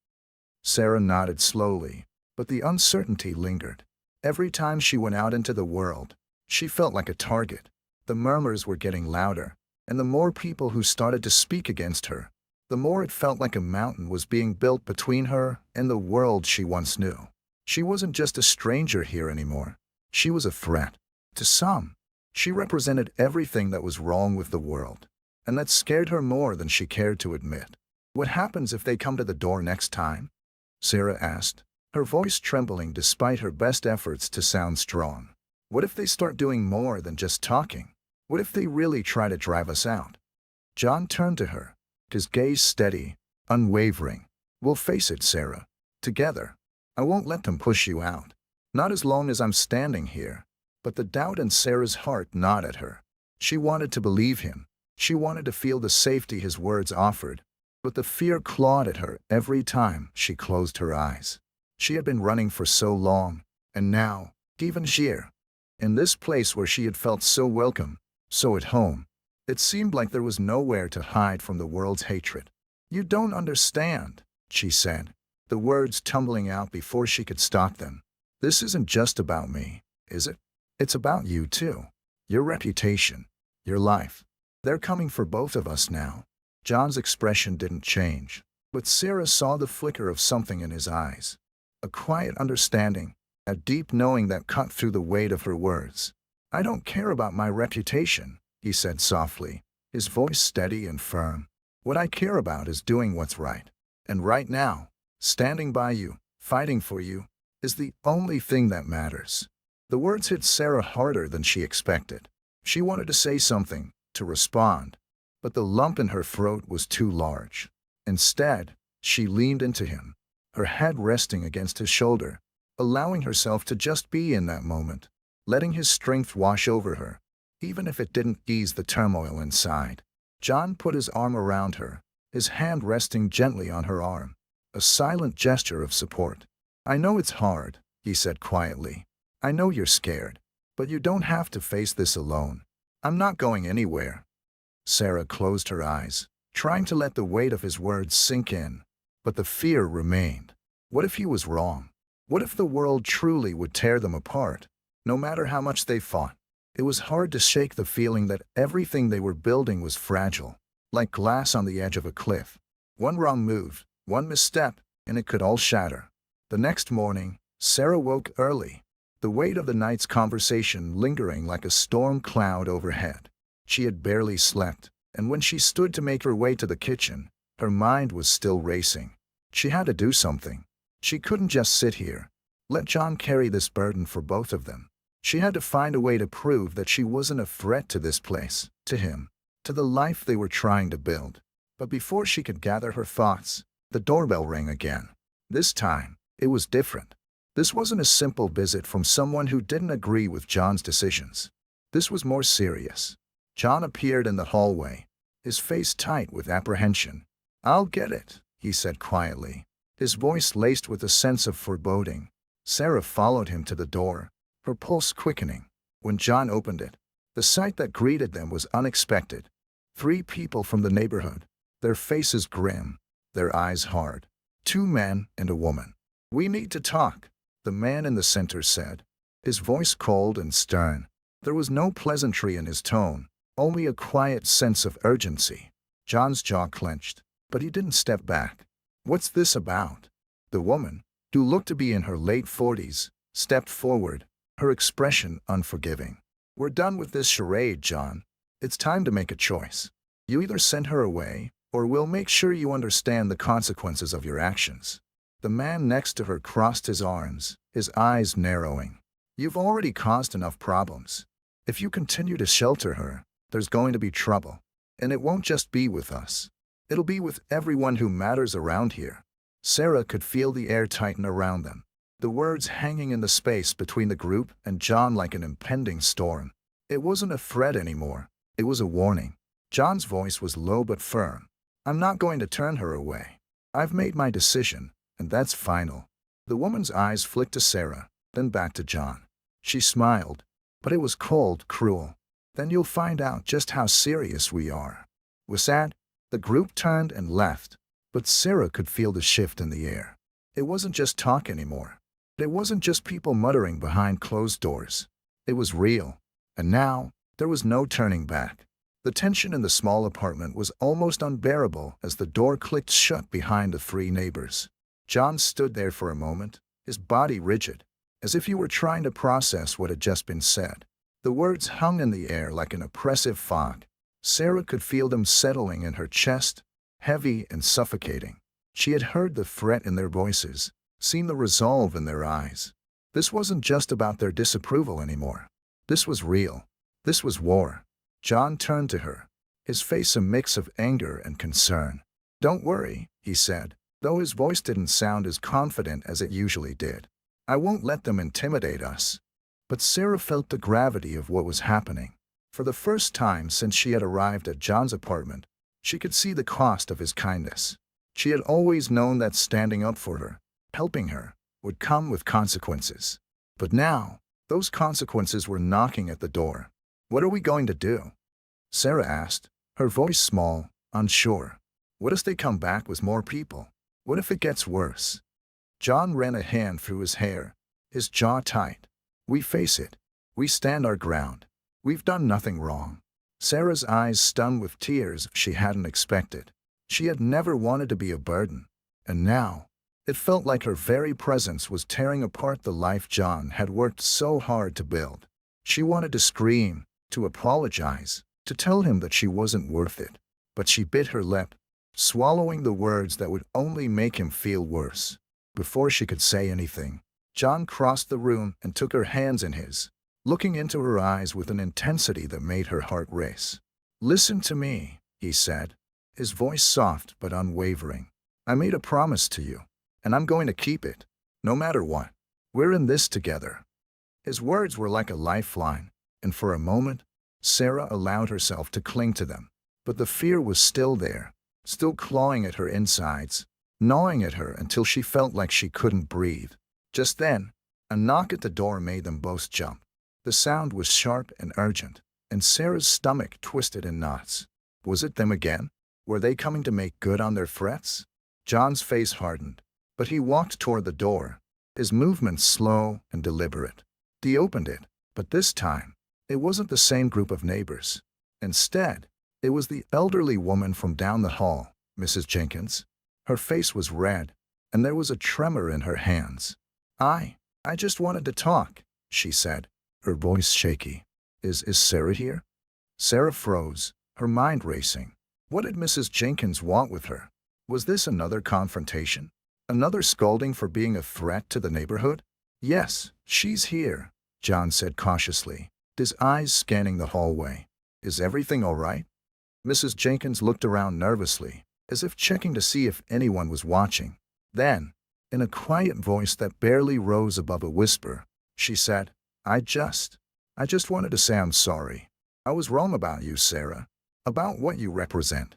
Speaker 1: Sarah nodded slowly, but the uncertainty lingered. Every time she went out into the world, she felt like a target. The murmurs were getting louder, and the more people who started to speak against her, the more it felt like a mountain was being built between her and the world she once knew. She wasn't just a stranger here anymore. She was a threat. To some, she represented everything that was wrong with the world, and that scared her more than she cared to admit. "What happens if they come to the door next time?" Sarah asked, her voice trembling despite her best efforts to sound strong. "What if they start doing more than just talking? What if they really try to drive us out?" John turned to her, his gaze steady, unwavering. "We'll face it, Sarah. Together. I won't let them push you out. Not as long as I'm standing here." But the doubt in Sarah's heart gnawed at her. She wanted to believe him. She wanted to feel the safety his words offered. But the fear clawed at her every time she closed her eyes. She had been running for so long, and now, even here, in this place where she had felt so welcome, so at home, it seemed like there was nowhere to hide from the world's hatred. "You don't understand," she said, the words tumbling out before she could stop them. "This isn't just about me, is it? It's about you too. Your reputation, your life. They're coming for both of us now." John's expression didn't change, but Sarah saw the flicker of something in his eyes. A quiet understanding, a deep knowing that cut through the weight of her words. "I don't care about my reputation," he said softly, his voice steady and firm. "What I care about is doing what's right. And right now, standing by you, fighting for you, is the only thing that matters." The words hit Sarah harder than she expected. She wanted to say something, to respond, but the lump in her throat was too large. Instead, she leaned into him, her head resting against his shoulder, allowing herself to just be in that moment, letting his strength wash over her, even if it didn't ease the turmoil inside. John put his arm around her, his hand resting gently on her arm, a silent gesture of support. "I know it's hard," he said quietly. "I know you're scared, but you don't have to face this alone. I'm not going anywhere." Sarah closed her eyes, trying to let the weight of his words sink in, but the fear remained. What if he was wrong? What if the world truly would tear them apart, no matter how much they fought? It was hard to shake the feeling that everything they were building was fragile, like glass on the edge of a cliff. One wrong move, one misstep, and it could all shatter. The next morning, Sarah woke early, the weight of the night's conversation lingering like a storm cloud overhead. She had barely slept, and when she stood to make her way to the kitchen, her mind was still racing. She had to do something. She couldn't just sit here. Let John carry this burden for both of them. She had to find a way to prove that she wasn't a threat to this place, to him, to the life they were trying to build. But before she could gather her thoughts, the doorbell rang again. This time, it was different. This wasn't a simple visit from someone who didn't agree with John's decisions. This was more serious. John appeared in the hallway, his face tight with apprehension. "I'll get it," he said quietly, his voice laced with a sense of foreboding. Sarah followed him to the door, her pulse quickening. When John opened it, the sight that greeted them was unexpected. 3 people from the neighborhood, their faces grim, their eyes hard. 2 men and a woman. "We need to talk," the man in the center said, his voice cold and stern. There was no pleasantry in his tone, only a quiet sense of urgency. John's jaw clenched, but he didn't step back. "What's this about?" The woman, who looked to be in her late 40s, stepped forward, her expression unforgiving. "We're done with this charade, John. It's time to make a choice. You either send her away, or we'll make sure you understand the consequences of your actions." The man next to her crossed his arms, his eyes narrowing. "You've already caused enough problems. If you continue to shelter her, there's going to be trouble. And it won't just be with us. It'll be with everyone who matters around here." Sarah could feel the air tighten around them, the words hanging in the space between the group and John like an impending storm. It wasn't a threat anymore. It was a warning. John's voice was low but firm. "I'm not going to turn her away. I've made my decision, and that's final." The woman's eyes flicked to Sarah, then back to John. She smiled, but it was cold, cruel. "Then you'll find out just how serious we are." With that, the group turned and left, but Sarah could feel the shift in the air. It wasn't just talk anymore. It wasn't just people muttering behind closed doors. It was real. And now, there was no turning back. The tension in the small apartment was almost unbearable as the door clicked shut behind the 3 neighbors. John stood there for a moment, his body rigid, as if he were trying to process what had just been said. The words hung in the air like an oppressive fog. Sarah could feel them settling in her chest, heavy and suffocating. She had heard the threat in their voices, seen the resolve in their eyes. This wasn't just about their disapproval anymore. This was real. This was war. John turned to her, his face a mix of anger and concern. "Don't worry," he said, though his voice didn't sound as confident as it usually did. "I won't let them intimidate us." But Sarah felt the gravity of what was happening. For the first time since she had arrived at John's apartment, she could see the cost of his kindness. She had always known that standing up for her, helping her, would come with consequences. But now, those consequences were knocking at the door. "What are we going to do?" Sarah asked, her voice small, unsure. "What if they come back with more people? What if it gets worse?" John ran a hand through his hair, his jaw tight. "We face it. We stand our ground. We've done nothing wrong." Sarah's eyes stung with tears she hadn't expected. She had never wanted to be a burden, and now, it felt like her very presence was tearing apart the life John had worked so hard to build. She wanted to scream, to apologize, to tell him that she wasn't worth it, but she bit her lip, swallowing the words that would only make him feel worse. Before she could say anything, John crossed the room and took her hands in his, looking into her eyes with an intensity that made her heart race. "Listen to me," he said, his voice soft but unwavering. "I made a promise to you, and I'm going to keep it, no matter what. We're in this together." His words were like a lifeline, and for a moment, Sarah allowed herself to cling to them. But the fear was still there, still clawing at her insides, gnawing at her until she felt like she couldn't breathe. Just then, a knock at the door made them both jump. The sound was sharp and urgent, and Sarah's stomach twisted in knots. Was it them again? Were they coming to make good on their threats? John's face hardened, but he walked toward the door, his movements slow and deliberate. He opened it, but this time, It wasn't the same group of neighbors. Instead, it was the elderly woman from down the hall, Mrs. Jenkins. Her face was red, and there was a tremor in her hands. I just wanted to talk, she said, her voice shaky. Is Sarah here? Sarah froze, her mind racing. What did Mrs. Jenkins want with her? Was this another confrontation? Another scolding for being a threat to the neighborhood? Yes, she's here, John said cautiously, his eyes scanning the hallway. Is everything all right? Mrs. Jenkins looked around nervously, as if checking to see if anyone was watching. Then, in a quiet voice that barely rose above a whisper, she said, I just wanted to say I'm sorry. I was wrong about you, Sarah. About what you represent.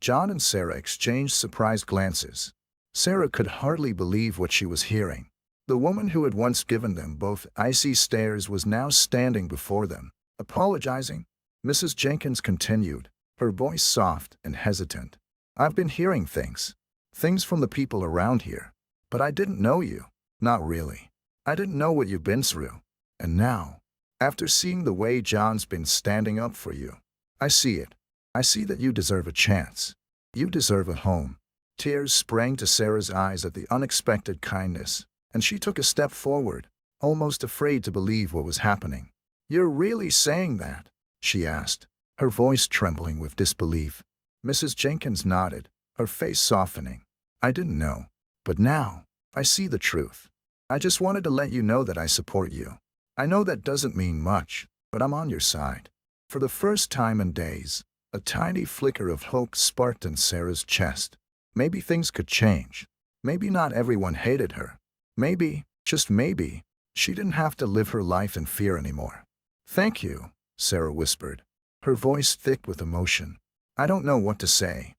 Speaker 1: John and Sarah exchanged surprised glances. Sarah could hardly believe what she was hearing. The woman who had once given them both icy stares was now standing before them, apologizing. Mrs. Jenkins continued, her voice soft and hesitant. I've been hearing things from the people around here. But I didn't know you. Not really. I didn't know what you've been through. And now, after seeing the way John's been standing up for you, I see it. I see that you deserve a chance. You deserve a home. Tears sprang to Sarah's eyes at the unexpected kindness, and she took a step forward, almost afraid to believe what was happening. You're really saying that? She asked, her voice trembling with disbelief. Mrs. Jenkins nodded, her face softening. I didn't know. But now, I see the truth. I just wanted to let you know that I support you. I know that doesn't mean much, but I'm on your side. For the first time in days, a tiny flicker of hope sparked in Sarah's chest. Maybe things could change. Maybe not everyone hated her. Maybe, just maybe, she didn't have to live her life in fear anymore. Thank you, Sarah whispered, her voice thick with emotion. I don't know what to say.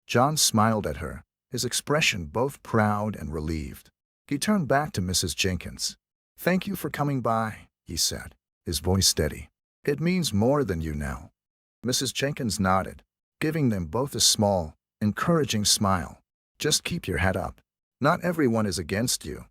Speaker 1: John smiled at her, his expression both proud and relieved. He turned back to Mrs. Jenkins. Thank you for coming by, he said, his voice steady. It means more than you know. Mrs. Jenkins nodded, giving them both a small, encouraging smile. Just keep your head up. Not everyone is against you.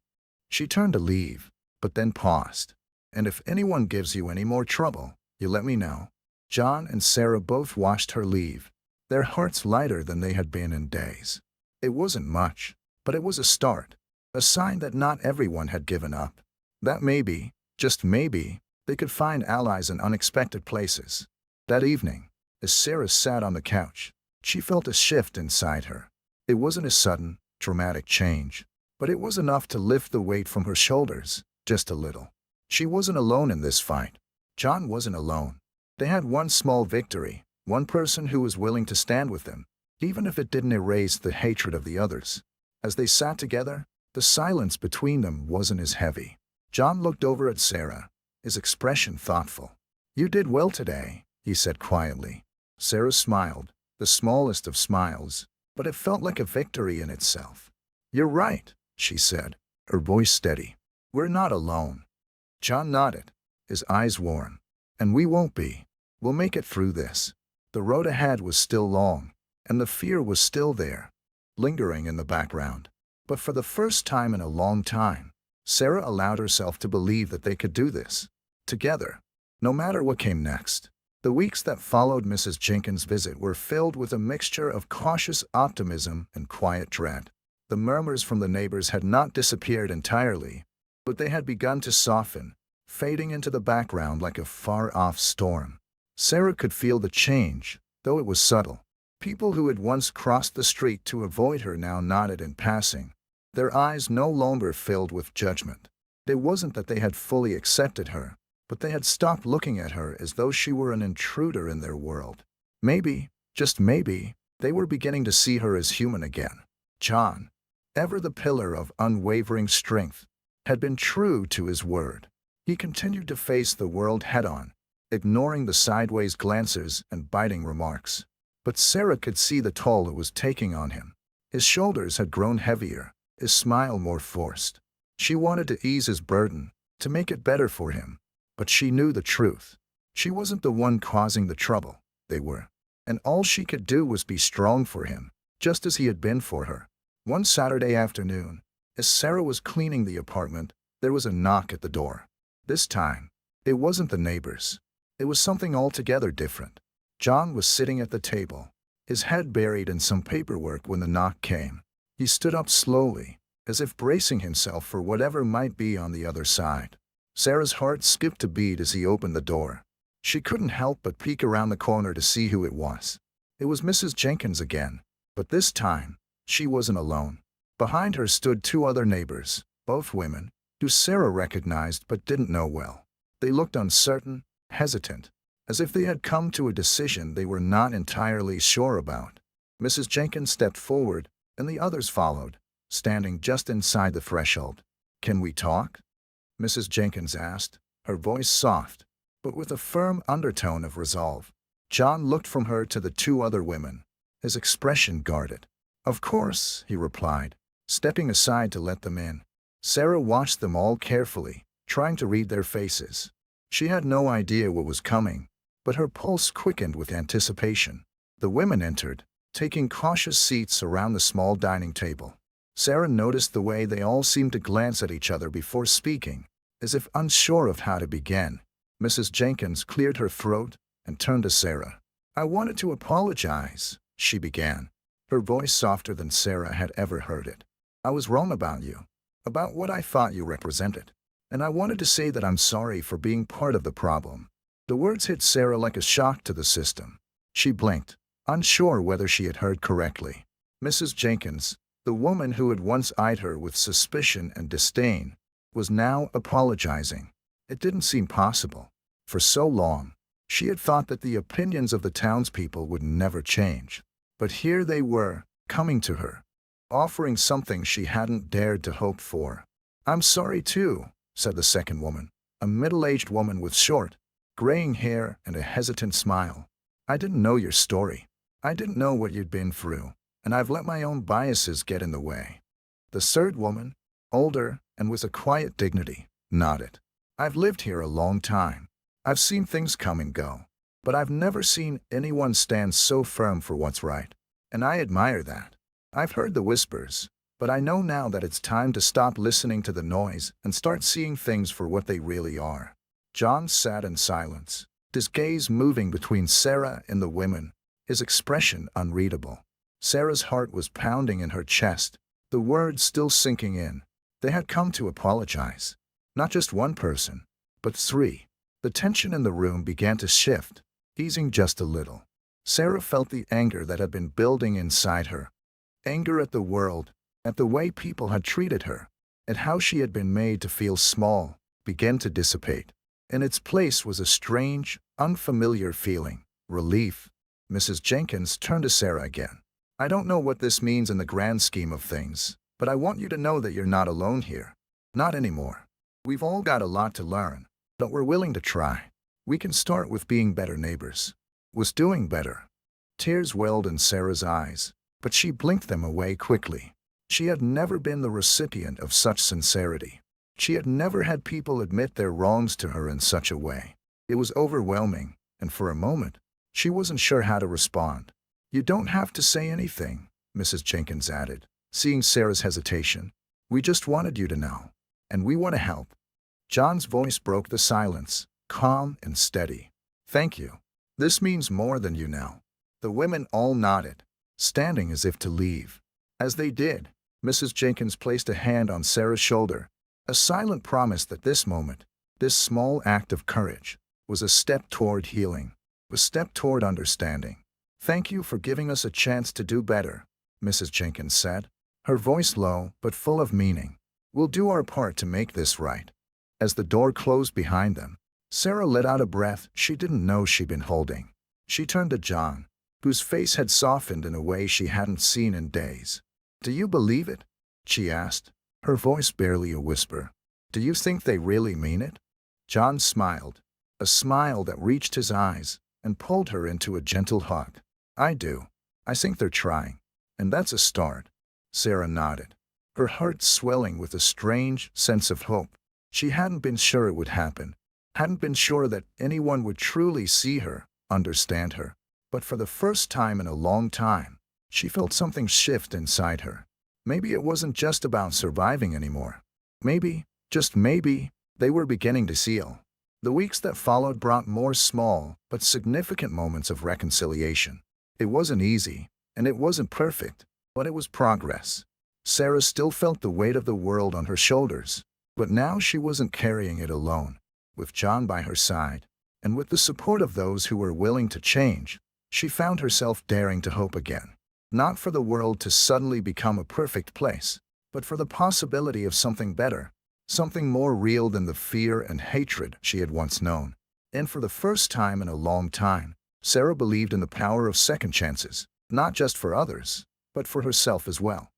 Speaker 1: She turned to leave, but then paused. And if anyone gives you any more trouble, you let me know. John and Sarah both watched her leave, their hearts lighter than they had been in days. It wasn't much, but it was a start, a sign that not everyone had given up. That maybe, just maybe, they could find allies in unexpected places. That evening, as Sarah sat on the couch, she felt a shift inside her. It wasn't a sudden, dramatic change, but it was enough to lift the weight from her shoulders, just a little. She wasn't alone in this fight. John wasn't alone. They had one small victory, one person who was willing to stand with them, even if it didn't erase the hatred of the others. As they sat together, the silence between them wasn't as heavy. John looked over at Sarah, his expression thoughtful. You did well today, he said quietly. Sarah smiled, the smallest of smiles, but it felt like a victory in itself. You're right, she said, her voice steady. We're not alone. John nodded, his eyes warm. And we won't be. We'll make it through this. The road ahead was still long, and the fear was still there, lingering in the background. But for the first time in a long time, Sarah allowed herself to believe that they could do this, together, no matter what came next. The weeks that followed Mrs. Jenkins' visit were filled with a mixture of cautious optimism and quiet dread. The murmurs from the neighbors had not disappeared entirely, but they had begun to soften, fading into the background like a far-off storm. Sarah could feel the change, though it was subtle. People who had once crossed the street to avoid her now nodded in passing, their eyes no longer filled with judgment. It wasn't that they had fully accepted her, but they had stopped looking at her as though she were an intruder in their world. Maybe, just maybe, they were beginning to see her as human again. John, ever the pillar of unwavering strength, had been true to his word. He continued to face the world head-on, ignoring the sideways glances and biting remarks. But Sarah could see the toll it was taking on him. His shoulders had grown heavier, his smile more forced. She wanted to ease his burden, to make it better for him. But she knew the truth. She wasn't the one causing the trouble, they were. And all she could do was be strong for him, just as he had been for her. One Saturday afternoon, as Sarah was cleaning the apartment, there was a knock at the door. This time, it wasn't the neighbors. It was something altogether different. John was sitting at the table, his head buried in some paperwork when the knock came. He stood up slowly, as if bracing himself for whatever might be on the other side. Sarah's heart skipped a beat as he opened the door. She couldn't help but peek around the corner to see who it was. It was Mrs. Jenkins again, but this time, she wasn't alone. Behind her stood two other neighbors, both women, who Sarah recognized but didn't know well. They looked uncertain, hesitant, as if they had come to a decision they were not entirely sure about. Mrs. Jenkins stepped forward, and the others followed, standing just inside the threshold. "Can we talk?" Mrs. Jenkins asked, her voice soft, but with a firm undertone of resolve. John looked from her to the two other women, his expression guarded. "Of course," he replied, stepping aside to let them in. Sarah watched them all carefully, trying to read their faces. She had no idea what was coming, but her pulse quickened with anticipation. The women entered, taking cautious seats around the small dining table. Sarah noticed the way they all seemed to glance at each other before speaking, as if unsure of how to begin. Mrs. Jenkins cleared her throat and turned to Sarah. "I wanted to apologize," she began, her voice softer than Sarah had ever heard it. "I was wrong about you, about what I thought you represented, and I wanted to say that I'm sorry for being part of the problem." The words hit Sarah like a shock to the system. She blinked, unsure whether she had heard correctly. Mrs. Jenkins, the woman who had once eyed her with suspicion and disdain, was now apologizing. It didn't seem possible. For so long, she had thought that the opinions of the townspeople would never change. But here they were, coming to her, offering something she hadn't dared to hope for. "I'm sorry too," said the second woman, a middle-aged woman with short, graying hair and a hesitant smile. "I didn't know your story. I didn't know what you'd been through, and I've let my own biases get in the way." The third woman, older and with a quiet dignity, nodded. "I've lived here a long time. I've seen things come and go, but I've never seen anyone stand so firm for what's right, and I admire that. I've heard the whispers, but I know now that it's time to stop listening to the noise and start seeing things for what they really are." John sat in silence, his gaze moving between Sarah and the women, his expression unreadable. Sarah's heart was pounding in her chest, the words still sinking in. They had come to apologize. Not just one person, but three. The tension in the room began to shift, easing just a little. Sarah felt the anger that had been building inside her. Anger at the world, at the way people had treated her, at how she had been made to feel small, began to dissipate. In its place was a strange, unfamiliar feeling, relief. Mrs. Jenkins turned to Sarah again. "I don't know what this means in the grand scheme of things, but I want you to know that you're not alone here. Not anymore. We've all got a lot to learn, but we're willing to try. We can start with being better neighbors." Was doing better. Tears welled in Sarah's eyes, but she blinked them away quickly. She had never been the recipient of such sincerity. She had never had people admit their wrongs to her in such a way. It was overwhelming, and for a moment, she wasn't sure how to respond. "You don't have to say anything," Mrs. Jenkins added, seeing Sarah's hesitation. "We just wanted you to know, and we want to help." John's voice broke the silence, calm and steady. "Thank you. This means more than you know." The women all nodded, standing as if to leave. As they did, Mrs. Jenkins placed a hand on Sarah's shoulder, a silent promise that this moment, this small act of courage, was a step toward healing, a step toward understanding. "Thank you for giving us a chance to do better," Mrs. Jenkins said, her voice low but full of meaning. "We'll do our part to make this right." As the door closed behind them, Sarah let out a breath she didn't know she'd been holding. She turned to John, whose face had softened in a way she hadn't seen in days. "Do you believe it?" she asked, her voice barely a whisper. "Do you think they really mean it?" John smiled, a smile that reached his eyes and pulled her into a gentle hug. "I do. I think they're trying, and that's a start." Sarah nodded, her heart swelling with a strange sense of hope. She hadn't been sure it would happen, hadn't been sure that anyone would truly see her, understand her. But for the first time in a long time, she felt something shift inside her. Maybe it wasn't just about surviving anymore. Maybe, just maybe, they were beginning to heal. The weeks that followed brought more small but significant moments of reconciliation. It wasn't easy, and it wasn't perfect, but it was progress. Sarah still felt the weight of the world on her shoulders, but now she wasn't carrying it alone. With John by her side, and with the support of those who were willing to change, she found herself daring to hope again. Not for the world to suddenly become a perfect place, but for the possibility of something better, something more real than the fear and hatred she had once known. And for the first time in a long time, Sarah believed in the power of second chances, not just for others, but for herself as well.